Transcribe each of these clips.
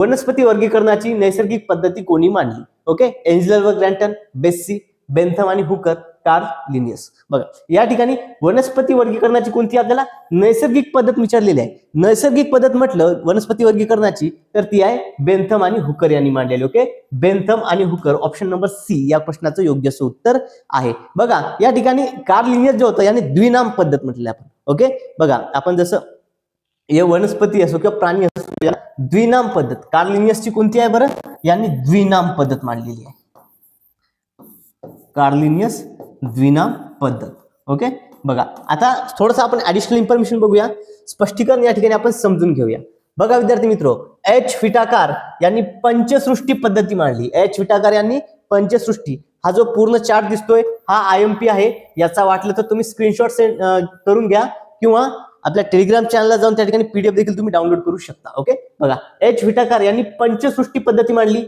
वनस्पती वर्गीकरणाची नैसर्गिक पद्धती कोणी मांडली? ओके, एंजल व ग्रँटन, बेस्सी, बेंथम आणि हुकर, कार्ल लिनियस. बघा या ठिकाणी वनस्पती वर्गीकरणाची कोणती आपल्याला नैसर्गिक पद्धत विचारलेली आहे. नैसर्गिक पद्धत म्हटलं वनस्पती वर्गीकरणाची तर ती आहे बेंथम आणि हुकर यांनी मांडलेली. ओके, बेंथम आणि हुकर ऑप्शन नंबर सी या प्रश्नाचं योग्य असं उत्तर आहे. बघा या ठिकाणी कार्ल लिनियस जे होतं यांनी द्विनाम पद्धत म्हटली आपण. ओके, बघा आपण जसं हे वनस्पती असो किंवा प्राणी असो या द्विनाम पद्धत कार्ल लिनियसची कोणती आहे बरं? यांनी द्विनाम पद्धत मांडलेली आहे. कार्ल लिनियस द्विनाम पद्धत. ओके, बघा आता थोडंसं आपण ऍडिशनल इन्फॉर्मेशन बघूया, स्पष्टीकरण या ठिकाणी आपण समजून घेऊया. बघा विद्यार्थी मित्र, एच व्हिटाकार यांनी पंचसृष्टी पद्धती मांडली. एच व्हिटाकार यांनी पंचसृष्टी, हा जो पूर्ण चार्ट दिसतोय हा IMP आहे. याचा वाटलं तर तुम्ही स्क्रीनशॉट सेंड करून घ्या किंवा आपल्या टेलिग्राम चॅनलला जाऊन त्या ठिकाणी PDF देखील तुम्ही डाउनलोड करू शकता. ओके, बघा एच व्हिटाकार यांनी पंचसृष्टी पद्धती मांडली.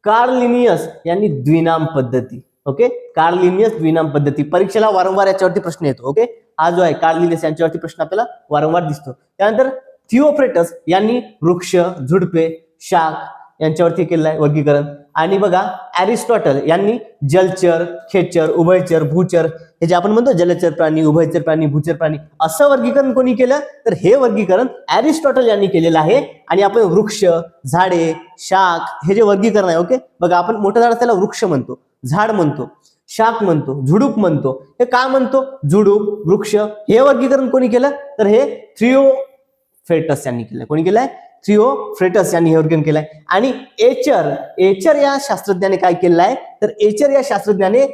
कार्ल लिनियस यांनी द्विनाम पद्धती. ओके, कार्ल लिनियस द्विनाम पद्धती. परीक्षेला वारंवार याच्यावरती प्रश्न येतो. ओके, हा जो आहे कार्ल लिनियस यांच्यावरती प्रश्न आपल्याला वारंवार दिसतो. त्यानंतर थिओफ्रेटस यांनी वृक्ष, झुडपे, शाख यांच्यावरती केलेलं आहे वर्गीकरण. आणि बघा अरिस्टॉटल यांनी जलचर, खेचर, उभयचर, भूचर, हे जे आपण म्हणतो जलचर प्राणी, उभयचर प्राणी, भूचर प्राणी असं वर्गीकरण कोणी केलं तर हे वर्गीकरण अरिस्टॉटल यांनी केलेलं आहे. आणि आपण वृक्ष, झाडे, शाख हे जे वर्गीकरण आहे, ओके बघा आपण मोठं झाड त्याला वृक्ष म्हणतो, झाड म्हणतो, शाख म्हणतो, झुडूप म्हणतो. हे का म्हणतो? झुडूप, वृक्ष हे वर्गीकरण कोणी केलं तर हे थिओफ्रेटस यांनी केलं. कोणी केलंय? थिओफ्रेटस यांनी हे वर्गीकरण केलंय. आणि एचर या शास्त्रज्ञाने काय केलेलं आहे तर एचर या शास्त्रज्ञाने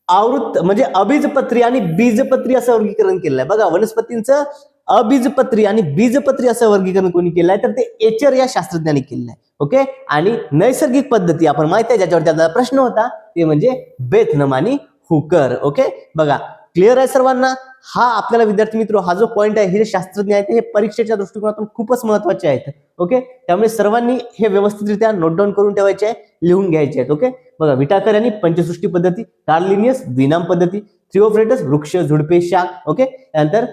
आवृत्त म्हणजे अबीजपत्री आणि बीजपत्री असं वर्गीकरण केलेलं आहे. बघा वनस्पतींचं अबीजपत्री आणि बीजपत्री असं वर्गीकरण कोणी केलंय तर ते एचर या शास्त्रज्ञाने केलेलं आहे. ओके, आणि नैसर्गिक पद्धती आपण माहिती आहे ज्याच्यावरती आपल्याला प्रश्न होता ते म्हणजे बेंथम आणि हुकर. ओके, बघा क्लिअर आहे सर्वांना? हा आपल्याला विद्यार्थी मित्र हा जो पॉइंट आहे हे शास्त्रज्ञ आहेत हे परीक्षेच्या दृष्टिकोनातून खूपच महत्वाचे आहेत. ओके, त्यामुळे सर्वांनी हे व्यवस्थितरित्या नोट डाऊन करून ठेवायचे आहे, लिहून घ्यायचे आहेत. ओके, बघा व्हिटाकर यांनी पंचसृष्टी पद्धती, कार्ल लिनियस द्विनाम पद्धती, थिओफ्रेटस वृक्ष, झुडपे, शाख. ओके, त्यानंतर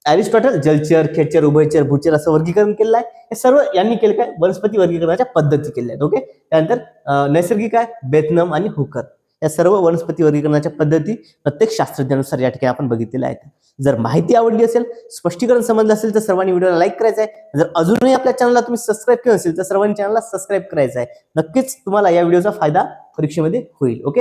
अरिस्टॉटल जलचर, खेचर, उभयचर, भूचर असं वर्गीकरण केलेलं आहे. हे सर्व यांनी केलं काय? वनस्पती वर्गीकरणाच्या पद्धती केल्या आहेत. ओके, त्यानंतर नैसर्गिक आहे बेंथम आणि हुकर. या सर्व वनस्पती वर्गीकरणाच्या पद्धती प्रत्येक शास्त्रज्ञानुसार या ठिकाणी आपण बघितलेल्या आहेत. जर माहिती आवडली असेल, स्पष्टीकरण समजलं असेल तर सर्वांनी व्हिडिओला लाईक करायचं आहे. जर अजूनही आपल्या चॅनलला तुम्ही सबस्क्राईब केलं असेल तर सर्वांनी चॅनलला सबस्क्राईब करायचं आहे. नक्कीच तुम्हाला या व्हिडिओचा फायदा परीक्षेमध्ये होईल. ओके.